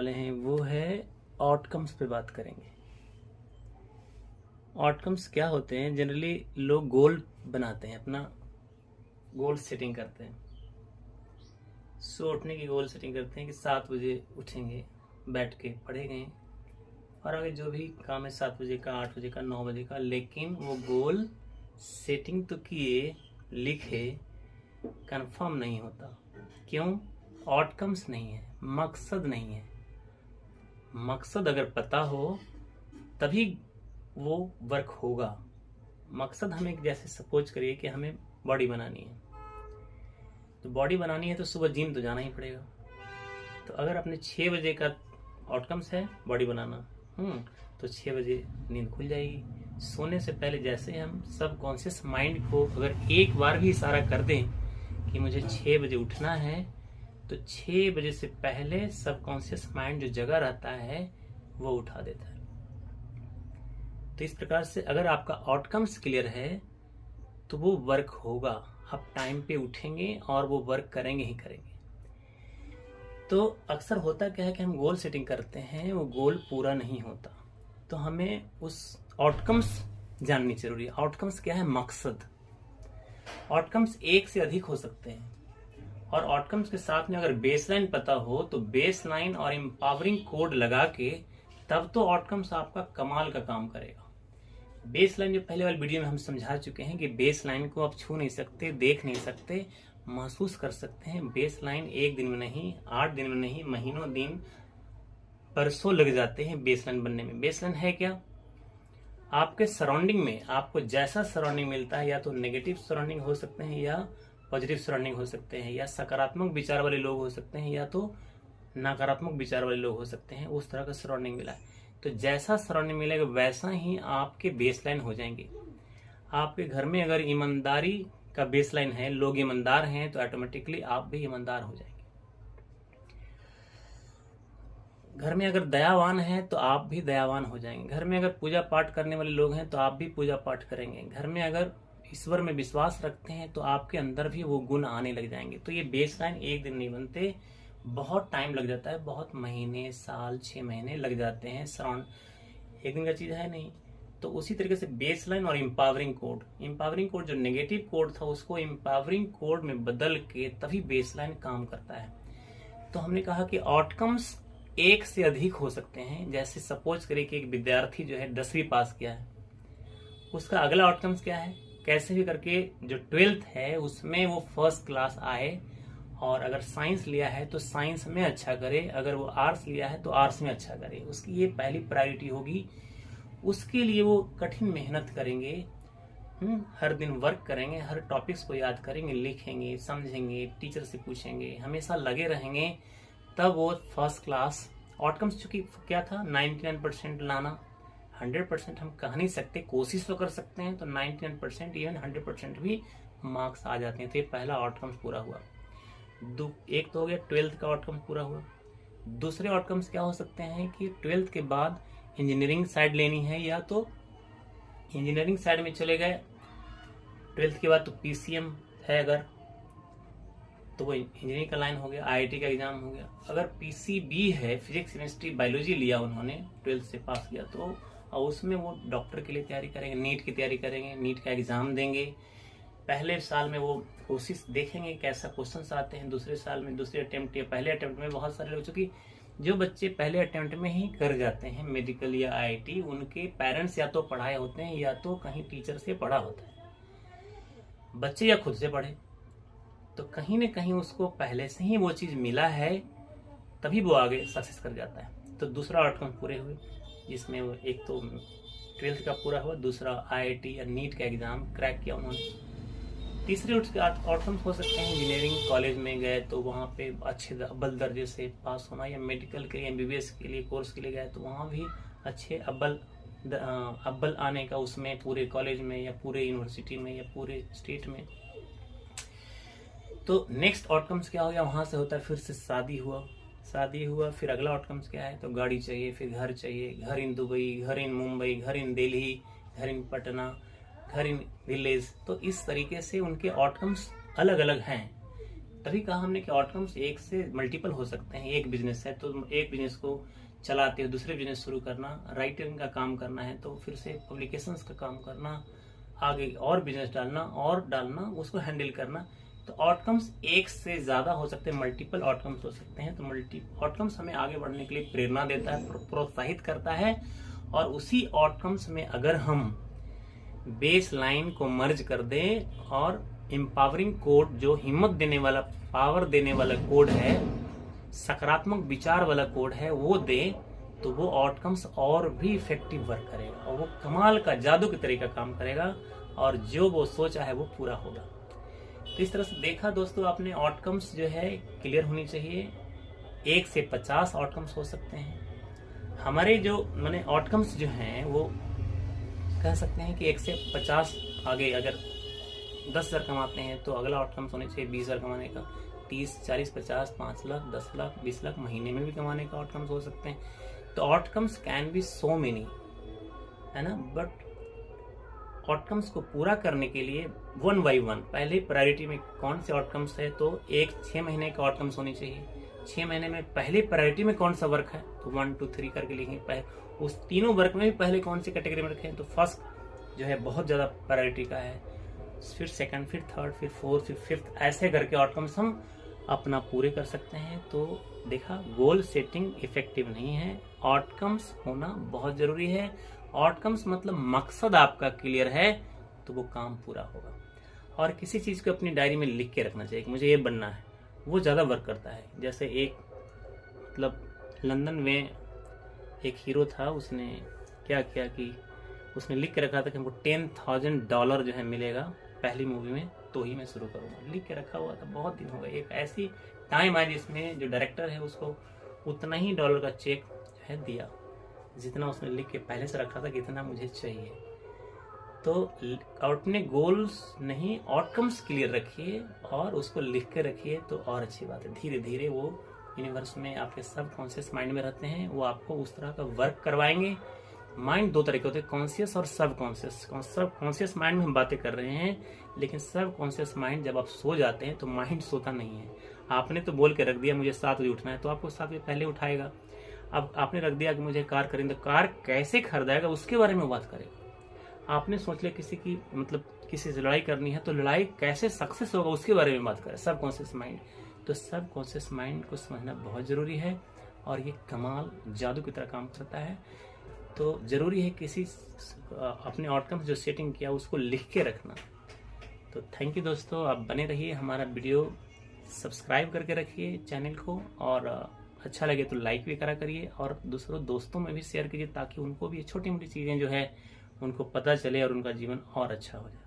वाले हैं वो है आउटकम्स पे बात करेंगे। आउटकम्स क्या होते हैं? जनरली लोग गोल बनाते हैं, अपना गोल सेटिंग करते हैं। उठने की गोल सेटिंग करते हैं कि 7 बजे उठेंगे, बैठ के पढ़ेंगे और आगे जो भी काम है 7 बजे का, 8 बजे का, 9 बजे का, लेकिन वो गोल सेटिंग तो किए, लिखे, कंफर्म नहीं होता। क्यों? आउटकम्स नहीं है, मकसद नहीं है। मकसद अगर पता हो तभी वो वर्क होगा। मकसद हमें, जैसे सपोज करिए कि हमें बॉडी बनानी है, तो बॉडी बनानी है तो सुबह जिम तो जाना ही पड़ेगा। तो अगर अपने 6 बजे का आउटकम्स है बॉडी बनाना, तो 6 बजे नींद खुल जाएगी। सोने से पहले जैसे हम सब कॉन्शियस माइंड को अगर एक बार भी इशारा कर दें कि मुझे 6 बजे उठना है, तो 6 बजे से पहले सबकॉन्शियस माइंड जो जगह रहता है वो उठा देता है। तो इस प्रकार से अगर आपका आउटकम्स क्लियर है तो वो वर्क होगा। आप टाइम पे उठेंगे और वो वर्क करेंगे ही करेंगे। तो अक्सर होता क्या है कि हम गोल सेटिंग करते हैं, वो गोल पूरा नहीं होता। तो हमें उस आउटकम्स जाननी जरूरी है। आउटकम्स क्या है? मकसद। आउटकम्स एक से अधिक हो सकते हैं और आउटकम्स के साथ में अगर बेसलाइन पता हो तो बेसलाइन और एम्पावरिंग कोड लगा के तब तो आउटकम्स आपका कमाल का काम करेगा। बेसलाइन जो पहले वाली वीडियो में हम समझा चुके हैं कि बेसलाइन को आप छू नहीं सकते, देख नहीं सकते, महसूस कर सकते हैं। बेसलाइन एक दिन में नहीं, 8 दिन में नहीं, महीनों दिन, बरसों लग जाते हैं बेसलाइन बनने में। बेसलाइन है क्या? आपके सराउंडिंग में आपको जैसा सराउंडिंग मिलता है, या तो नेगेटिव सराउंडिंग हो सकते हैं या पॉजिटिव सराउंडिंग हो सकते हैं, या सकारात्मक विचार वाले लोग हो सकते हैं या तो नकारात्मक विचार वाले लोग हो सकते हैं। उस तरह का सराउंडिंग मिला है तो जैसा सराउंडिंग मिलेगा वैसा ही आपके बेसलाइन हो जाएंगे। आपके घर में अगर ईमानदारी का बेसलाइन है, लोग ईमानदार हैं, तो ऑटोमेटिकली आप भी ईमानदार हो जाएंगे। घर में अगर दयावान है तो आप भी दयावान हो जाएंगे। घर में अगर पूजा पाठ करने वाले लोग हैं तो आप भी पूजा पाठ करेंगे। घर में अगर ईश्वर में विश्वास रखते हैं तो आपके अंदर भी वो गुण आने लग जाएंगे। तो ये बेसलाइन एक दिन नहीं बनते, बहुत टाइम लग जाता है, बहुत महीने, साल, 6 महीने लग जाते हैं। सराउंड एक दिन का चीज है नहीं। तो उसी तरीके से बेसलाइन और एम्पावरिंग कोड जो नेगेटिव कोड था उसको एम्पावरिंग कोड में बदल के तभी बेसलाइन काम करता है। तो हमने कहा कि आउटकम्स एक से अधिक हो सकते हैं। जैसे सपोज करिए कि एक विद्यार्थी जो है 10वीं पास किया है, उसका अगला आउटकम्स क्या है? कैसे भी करके जो 12th है उसमें वो फर्स्ट क्लास आए, और अगर साइंस लिया है तो साइंस में अच्छा करे, अगर वो आर्ट्स लिया है तो आर्ट्स में अच्छा करे। उसकी ये पहली प्रायोरिटी होगी। उसके लिए वो कठिन मेहनत करेंगे, हर दिन वर्क करेंगे, हर टॉपिक्स को याद करेंगे, लिखेंगे, समझेंगे, टीचर से पूछेंगे, हमेशा लगे रहेंगे, तब वो फर्स्ट क्लास। आउटकम्स चूंकि क्या था? 99% लाना। 100% हम कह नहीं सकते, कोशिश तो कर सकते हैं। तो 99% इवन 100% भी मार्क्स आ जाते हैं। तो ये पहला आउटकम्स पूरा हुआ। एक तो हो गया 12th का आउटकम पूरा हुआ। दूसरे आउटकम्स क्या हो सकते हैं कि 12th के बाद इंजीनियरिंग साइड लेनी है, या तो इंजीनियरिंग साइड में चले गए। 12th के बाद तो पीसीएम है अगर, तो वो इंजीनियरिंग का लाइन हो गया, आईआईटी का एग्जाम हो गया। अगर पीसीबी है, फिजिक्स केमिस्ट्री बायोलॉजी लिया उन्होंने, 12th से पास किया, तो उसमें वो डॉक्टर के लिए तैयारी करेंगे, नीट की तैयारी करेंगे, नीट का एग्जाम देंगे। पहले साल में वो कोशिश देखेंगे कैसा क्वेश्चंस आते हैं, दूसरे साल में, दूसरे अटेम्प्ट या पहले अटेम्प्ट में बहुत सारे लोग, चूंकि जो बच्चे पहले अटेम्प्ट में ही कर जाते हैं मेडिकल या आईआईटी, उनके पेरेंट्स या तो पढ़ाए होते हैं या तो कहीं टीचर से पढ़ा होता है, बच्चे या खुद से पढ़े। तो कहीं न कहीं उसको पहले से ही वो चीज मिला है, तभी वो आगे सक्सेस कर जाता है। तो दूसरा आउटकम पूरे हुए, जिसमें एक तो 12th का पूरा हुआ, दूसरा आईआईटी या नीट का एग्जाम क्रैक किया उन्होंने। तीसरे आउटकम्स हो सकते हैं इंजीनियरिंग कॉलेज में गए तो वहाँ पे अच्छे अव्वल दर्जे से पास होना, या मेडिकल के लिए, एमबीबीएस के लिए कोर्स के लिए गए तो वहाँ भी अच्छे अव्वल आने का, उसमें पूरे कॉलेज में या पूरे यूनिवर्सिटी में या पूरे स्टेट में। तो नेक्स्ट आउटकम्स क्या हो गया? वहाँ से होता है फिर से शादी हुआ, फिर अगला आउटकम्स क्या है? तो गाड़ी चाहिए, फिर घर चाहिए, घर इन दुबई, घर इन मुंबई, घर इन दिल्ली, घर इन पटना, घर इन विलेज। तो इस तरीके से उनके आउटकम्स अलग अलग हैं। तभी कहा हमने कि आउटकम्स एक से मल्टीपल हो सकते हैं। एक बिजनेस है तो एक बिजनेस को चलाते हो, दूसरे बिजनेस शुरू करना, राइटिंग का काम करना है तो फिर से पब्लिकेशंस का काम करना, आगे और बिजनेस डालना उसको हैंडल करना। तो आउटकम्स एक से ज्यादा हो सकते हैं, मल्टीपल आउटकम्स हो सकते हैं। तो मल्टी आउटकम्स हमें आगे बढ़ने के लिए प्रेरणा देता है, प्रोत्साहित करता है। और उसी आउटकम्स में अगर हम बेस लाइन को मर्ज कर दें और एम्पावरिंग कोड, जो हिम्मत देने वाला, पावर देने वाला कोड है, सकारात्मक विचार वाला कोड है, वो दे, तो वो आउटकम्स और भी इफेक्टिव वर्क करेगा और वो कमाल का जादू की तरीका काम करेगा और जो वो सोचा है वो पूरा होगा। तो इस तरह से देखा दोस्तों आपने, आउटकम्स जो है क्लियर होनी चाहिए। 1 से 50 आउटकम्स हो सकते हैं हमारे, जो मैंने आउटकम्स जो हैं वो कह सकते हैं कि 1 से 50 आगे। अगर 10,000 कमाते हैं तो अगला आउटकम्स होने चाहिए 20,000 कमाने का, 30, 40, 50, 5 लाख, 10 लाख, 20 लाख महीने में भी कमाने का आउटकम्स हो सकते हैं। तो outcomes can be so many, है ना। बट आउटकम्स को पूरा करने के लिए 1 by 1 पहले प्रायोरिटी में कौन से आउटकम्स है, तो एक 6 महीने का आउटकम्स होनी चाहिए। 6 महीने में पहले प्रायोरिटी में कौन सा वर्क है, तो 1, 2, 3 करके लिखें। उस तीनों वर्क में भी पहले कौन सी कैटेगरी में रखें, तो फर्स्ट जो है बहुत ज्यादा प्रायोरिटी का है, फिर सेकंड, फिर थर्ड, फिर फोर्थ, फिर फिफ्थ, ऐसे करके आउटकम्स हम अपना पूरे कर सकते हैं। तो देखा, गोल सेटिंग इफेक्टिव नहीं है, आउटकम्स होना बहुत जरूरी है। आउटकम्स मतलब मकसद आपका क्लियर है तो वो काम पूरा होगा। और किसी चीज को अपनी डायरी में लिख के रखना चाहिए कि मुझे ये बनना है, वो ज्यादा वर्क करता है। जैसे एक मतलब लंदन में एक हीरो था, उसने क्या किया कि उसने लिख के रखा था कि हमको $10,000 जो है मिलेगा पहली मूवी में, तो ही मैं शुरू करूंगा। लिख के रखा हुआ था, बहुत दिन हो गए। एक ऐसी टाइम आई जिसमें जो डायरेक्टर है उसको उतना ही डॉलर का चेक है दिया जितना उसने लिख के पहले से रखा था कि इतना मुझे चाहिए। तो अपने गोल्स नहीं, आउटकम्स क्लियर रखिए और उसको लिख के रखिए तो और अच्छी बात है। धीरे धीरे वो यूनिवर्स में आपके सब कॉन्शियस माइंड में रहते हैं, वो आपको उस तरह का वर्क करवाएंगे। माइंड 2 तरह के होते हैं, कॉन्शियस और सब कॉन्शियस। सब कॉन्शियस माइंड में हम बातें कर रहे हैं, लेकिन सब कॉन्शियस माइंड जब आप सो जाते हैं तो माइंड सोता नहीं है। आपने तो बोल के रख दिया मुझे 7 बजे उठना है, तो आपको 7 बजे पहले उठाएगा। अब आपने रख दिया कि मुझे कार खरीदना, तो कार कैसे खरीदाएगा उसके बारे में बात करेगा। आपने सोच लिया किसी की मतलब किसी से लड़ाई करनी है, तो लड़ाई कैसे सक्सेस होगा उसके बारे में बात करें, सब कॉन्शियस माइंड। तो सब कॉन्शियस माइंड को समझना बहुत जरूरी है और ये कमाल जादू की तरह काम करता है। तो जरूरी है किसी अपने आउटकम जो सेटिंग किया उसको लिख के रखना। तो थैंक यू दोस्तों, आप बने रहिए, हमारा वीडियो सब्सक्राइब करके रखिए चैनल को, और अच्छा लगे तो लाइक भी करा करिए और दोस्तों में भी शेयर कीजिए ताकि उनको भी छोटी मोटी चीजें जो है उनको पता चले और उनका जीवन और अच्छा हो जाए।